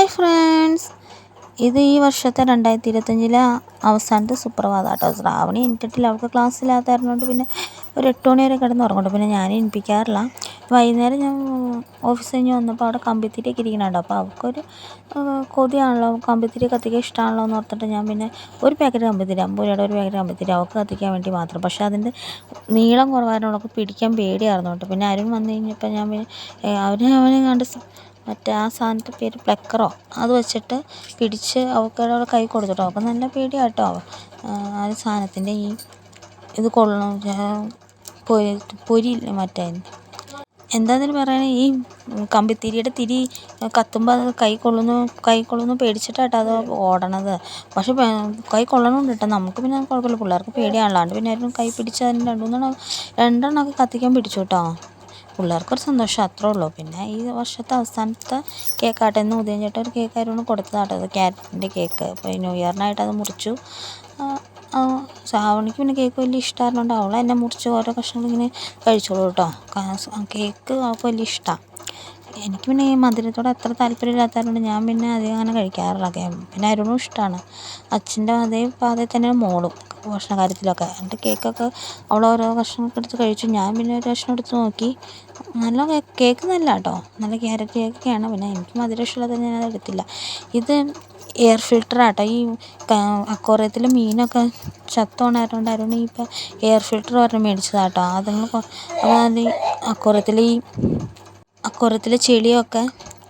Hi friends, ഇത് ഈ വർഷത്തെ 2025 അവസാനത്തെ സുപ്രഭാതം കേട്ടോ. ശ്രാവണി എണീറ്റിട്ടില്ല, അവൾക്ക് ക്ലാസ്സില്ലാത്തതുകൊണ്ട് പിന്നെ ഒരു 8 മണി വരെ കിടന്ന് ഉറങ്ങുന്നുണ്ട്. പിന്നെ ഞാൻ എണീപ്പിക്കാറില്ല. വൈകുന്നേരം ഞാൻ ഓഫീസ് കഴിഞ്ഞ് വന്നപ്പോൾ അവിടെ കമ്പിത്തിരിയൊക്കെ ഇരിക്കുന്നുണ്ട്. അപ്പോൾ അവൾക്കൊരു കൊതിയാണല്ലോ, കമ്പിത്തിരി കത്തിക്കാൻ ഇഷ്ടമാണല്ലോ എന്ന് ഓർത്തിട്ട് ഞാൻ പിന്നെ ഒരു പാക്കറ്റ് കമ്പിത്തിരി, 50 രൂപയുടെ ഒരു പാക്കറ്റ് കമ്പിത്തിരി അവൾക്ക് കത്തിക്കാൻ വേണ്ടി മാത്രം. പക്ഷേ അതിൻ്റെ നീളം കുറവായിരുന്നു, അവൾക്ക് പിടിക്കാൻ പേടിയായിരുന്നു കേട്ടോ. പിന്നെ അരുൺ വന്നു കഴിഞ്ഞപ്പോൾ ഞാൻ അവനെ കണ്ട് മറ്റേ ആ സാധനത്തെ പേര് പ്ലക്കറോ അത് വെച്ചിട്ട് പിടിച്ച് അവൾക്കവിടെ കൈ കൊടുത്തിട്ടോ. അവൾക്ക് നല്ല പേടിയാട്ടോ ആ സാധനത്തിൻ്റെ ഈ ഇത് കൊള്ളണം പൊരിയില്ല മറ്റേ എന്താതിന് പറയണേ, ഈ കമ്പിത്തിരിയുടെ തിരി കത്തുമ്പോൾ അത് കൈ കൊള്ളുന്നു പേടിച്ചിട്ടാട്ടോ അത് ഓടണത്. പക്ഷെ കൈ കൊള്ളണമുണ്ട് കേട്ടോ. നമുക്ക് പിന്നെ കുഴപ്പമില്ല, പിള്ളേർക്ക് പേടിയാണല്ലാണ്ട് പിന്നെ ആരും കൈ പിടിച്ച് അതിന് രണ്ടെണ്ണമൊക്കെ കത്തിക്കാൻ പിടിച്ചു കേട്ടോ. പിള്ളേർക്കൊരു സന്തോഷം, അത്രേ ഉള്ളൂ. പിന്നെ ഈ വർഷത്തെ അവസാനത്തെ കേക്കാട്ടെ, ഇന്ന് ഉദയം ചേട്ടൻ ഒരു കേക്ക് ആയിരുന്നു കൊടുത്തതാട്ടോ, അത് ക്യാരറ്റിൻ്റെ കേക്ക്. അപ്പോൾ ന്യൂ ഇയറിനായിട്ട് അത് മുറിച്ചു. ശ്രാവണിക്ക് പിന്നെ കേക്ക് വലിയ ഇഷ്ടമായിരുന്നുകൊണ്ട് അവൾ എന്നെ മുറിച്ച് ഓരോ കഷ്ണങ്ങൾ ഇങ്ങനെ കഴിച്ചോളൂ കേട്ടോ. കേക്ക് അവൾക്ക് വലിയ ഇഷ്ടമാണ്. എനിക്ക് പിന്നെ ഈ മധുരത്തോട് അത്ര താല്പര്യമില്ലാത്തതുകൊണ്ട് ഞാൻ പിന്നെ അധികം അങ്ങനെ കഴിക്കാറില്ല. പിന്നെ അരുണും ഇഷ്ടമാണ്. അച്ഛൻ്റെ അതേ പാതയിൽ തന്നെ മോളും ഭക്ഷണ കാര്യത്തിലൊക്കെ. എന്നിട്ട് കേക്കൊക്കെ അവൾ ഓരോ കഷ്ണമൊക്കെ എടുത്ത് കഴിച്ചു. ഞാൻ പിന്നെ ഒരു കഷ്ണം എടുത്ത് നോക്കി. നല്ല കേക്ക് നല്ല കേട്ടോ, നല്ല ക്യാരറ്റ് കേക്കൊക്കെയാണ്. പിന്നെ എനിക്ക് മധുരം ഇഷ്ടമുള്ളത് ഞാനത് എടുത്തില്ല. ഇത് എയർ ഫിൽറ്ററാട്ടോ. ഈ അക്വേറിയത്തിൽ മീനൊക്കെ ചത്തോണായതുകൊണ്ട് അരുൺ ഇപ്പോൾ എയർ ഫിൽറ്റർ പറഞ്ഞ് മേടിച്ചതാട്ടോ. അതായത് ഈ അക്വേറിയത്തിലെ ചെളിയൊക്കെ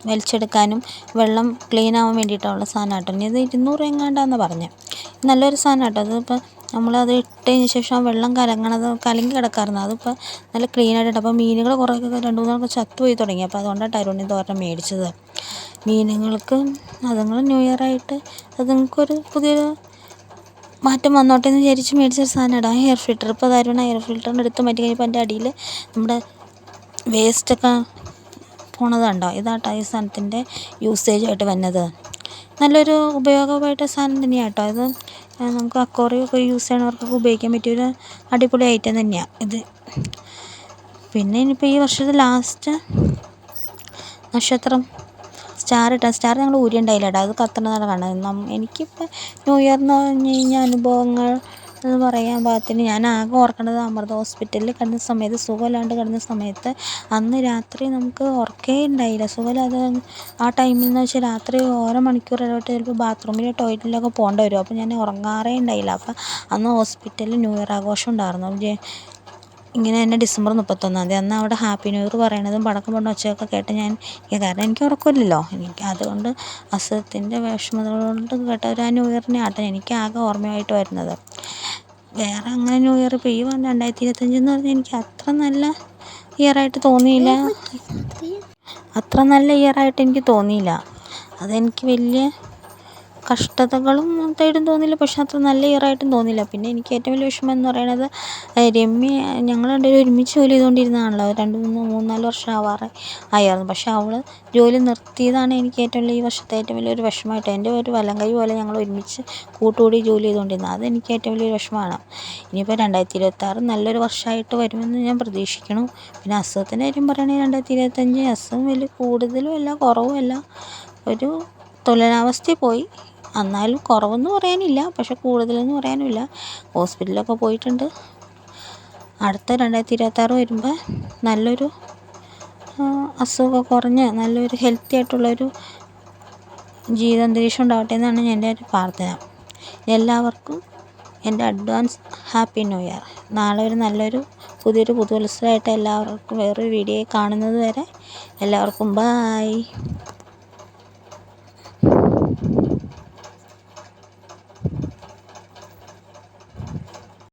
വലിച്ചെടുക്കാനും വെള്ളം ക്ലീൻ ആവാൻ വേണ്ടിയിട്ടുള്ള സാധനം കേട്ടോ. ഇനി ഇത് 200 എങ്ങാണ്ടാന്ന് പറഞ്ഞത്. നല്ലൊരു സാധനം കേട്ടോ. അതിപ്പോൾ നമ്മളത് ഇട്ടതിന് ശേഷം വെള്ളം കലങ്ങി കിടക്കാറുണ്ട്. അതിപ്പോൾ നല്ല ക്ലീനായിട്ട്. അപ്പോൾ മീനുകൾ കുറേയൊക്കെ 2-3 ചത്തുപോയി തുടങ്ങി. അപ്പോൾ അതുകൊണ്ടാണ് അരുണിന് തോരൻ മേടിച്ചത്. മീനുകൾക്ക് അതുങ്ങൾ ന്യൂ ഇയറായിട്ട് അതുങ്ങൾക്കൊരു പുതിയൊരു മാറ്റം വന്നോട്ടെ എന്ന് വിചാരിച്ച് മേടിച്ചൊരു സാധനമാണ് ആ എയർ ഫിൽറ്റർ. ഇപ്പോൾ അതായിരുന്നു എയർ ഫിൽറ്ററിൻ്റെ അടുത്ത് മാറ്റി കഴിഞ്ഞപ്പോൾ എൻ്റെ അടിയിൽ നമ്മുടെ വേസ്റ്റൊക്കെ പോണതുണ്ടോ. ഇതാട്ടോ ഈ സാധനത്തിൻ്റെ യൂസേജായിട്ട് വന്നത്. നല്ലൊരു ഉപയോഗമായിട്ട് സാധനം തന്നെയാണ് കേട്ടോ. ഇത് നമുക്ക് അക്വേറിയമൊക്കെ യൂസ് ചെയ്യണവർക്കൊക്കെ ഉപയോഗിക്കാൻ പറ്റിയൊരു അടിപൊളി ഐറ്റം തന്നെയാണ് ഇത്. പിന്നെ ഇനിയിപ്പോൾ ഈ വർഷത്തെ ലാസ്റ്റ് നക്ഷത്രം സ്റ്റാർ ഞങ്ങൾ ഊരിയുണ്ടായില്ല കേട്ടോ. അത് കത്തണതാണ് കാണുന്നത്. എനിക്കിപ്പോൾ ന്യൂ ഇയർ എന്ന് പറഞ്ഞു കഴിഞ്ഞാൽ അനുഭവങ്ങൾ എന്ന് പറയാൻ പാകത്തിന് ഞാൻ ആകെ ഓർക്കണത് അമൃത ഹോസ്പിറ്റലിൽ കിടന്ന സമയത്ത്, സുഖമില്ലാണ്ട് കിടന്ന സമയത്ത് അന്ന് രാത്രി നമുക്ക് ഉറക്കേ ഉണ്ടായില്ല. സുഖമില്ലാതെ ആ ടൈമിൽ എന്ന് വെച്ചാൽ രാത്രി ഓരോ മണിക്കൂർ ഇടവിട്ട് ചിലപ്പോൾ ബാത്റൂമിൽ ടോയ്ലറ്റിലൊക്കെ പോകേണ്ടി വരും. അപ്പോൾ ഞാൻ ഉറങ്ങാറേ ഉണ്ടായില്ല. അപ്പോൾ അന്ന് ഹോസ്പിറ്റലിൽ ന്യൂ ഇയർ ആഘോഷം ഉണ്ടായിരുന്നു. ഇങ്ങനെ തന്നെ December 31. അന്ന് അവിടെ ഹാപ്പി ന്യൂ ഇയർ പറയണതും പടക്കം പൊണ്ണ ഒച്ചയൊക്കെ കേട്ട് കാരണം എനിക്ക് ഉറക്കമില്ലല്ലോ. അതുകൊണ്ട് അസുഖത്തിൻ്റെ വിഷമതകളുകൊണ്ട് കേട്ട ഒരു ന്യൂ ഇയറിനെ ആട്ടെ എനിക്ക് ആകെ ഓർമ്മയായിട്ട് വരുന്നത്. വേറെ അങ്ങനെ ന്യൂ ഇയർ ഇപ്പോൾ ഈ 2025 എന്ന് പറഞ്ഞാൽ എനിക്ക് അത്ര നല്ല ഇയറായിട്ട് തോന്നിയില്ല. അതെനിക്ക് വലിയ കഷ്ടതകളും ആയിട്ടും തോന്നിയില്ല, പക്ഷെ അത്ര നല്ല ഇയറായിട്ടും തോന്നിയില്ല. പിന്നെ എനിക്ക് ഏറ്റവും വലിയ വിഷമം എന്ന് പറയുന്നത് രമ്യ, ഞങ്ങൾ രണ്ടുപേരും ഒരുമിച്ച് ജോലി ചെയ്തുകൊണ്ടിരുന്നതാണല്ലോ. 2-3-4 വർഷം ആയിരുന്നു. പക്ഷെ അവൾ ജോലി നിർത്തിയതാണ് എനിക്ക് ഈ വർഷത്തെ ഏറ്റവും വലിയൊരു വിഷമമായിട്ട്. എൻ്റെ ഒരു വലം കൈ പോലെ ഞങ്ങൾ ഒരുമിച്ച് കൂട്ടുകൂടി ജോലി ചെയ്തുകൊണ്ടിരുന്നത്. അതെനിക്ക് ഏറ്റവും വലിയൊരു വിഷമമാണ്. ഇനിയിപ്പോൾ 2026 നല്ലൊരു വർഷമായിട്ട് വരുമെന്ന് ഞാൻ പ്രതീക്ഷിക്കണം. പിന്നെ അസുഖത്തിൻ്റെ കാര്യം പറയുകയാണെങ്കിൽ 2025 അസുഖം വലിയ കൂടുതലും അല്ല കുറവുമല്ല, ഒരു തുലനാവസ്ഥയിൽ പോയി. എന്നാലും കുറവെന്ന് പറയാനില്ല, പക്ഷെ കൂടുതലെന്ന് പറയാനുമില്ല. ഹോസ്പിറ്റലിലൊക്കെ പോയിട്ടുണ്ട്. അടുത്ത 2026 വരുമ്പോൾ നല്ലൊരു അസുഖമൊക്കെ കുറഞ്ഞ് നല്ലൊരു ഹെൽത്തി ആയിട്ടുള്ളൊരു ജീവിതാന്തരീക്ഷം ഉണ്ടാവട്ടെ എന്നാണ് എൻ്റെ ഒരു പ്രാർത്ഥന. എല്ലാവർക്കും എൻ്റെ അഡ്വാൻസ് ഹാപ്പി ന്യൂ ഇയർ. നാളെ ഒരു നല്ലൊരു പുതിയൊരു പുതുവത്സരമായിട്ട് എല്ലാവർക്കും വേറൊരു വീഡിയോ കാണുന്നത് വരെ എല്ലാവർക്കും ബായ്.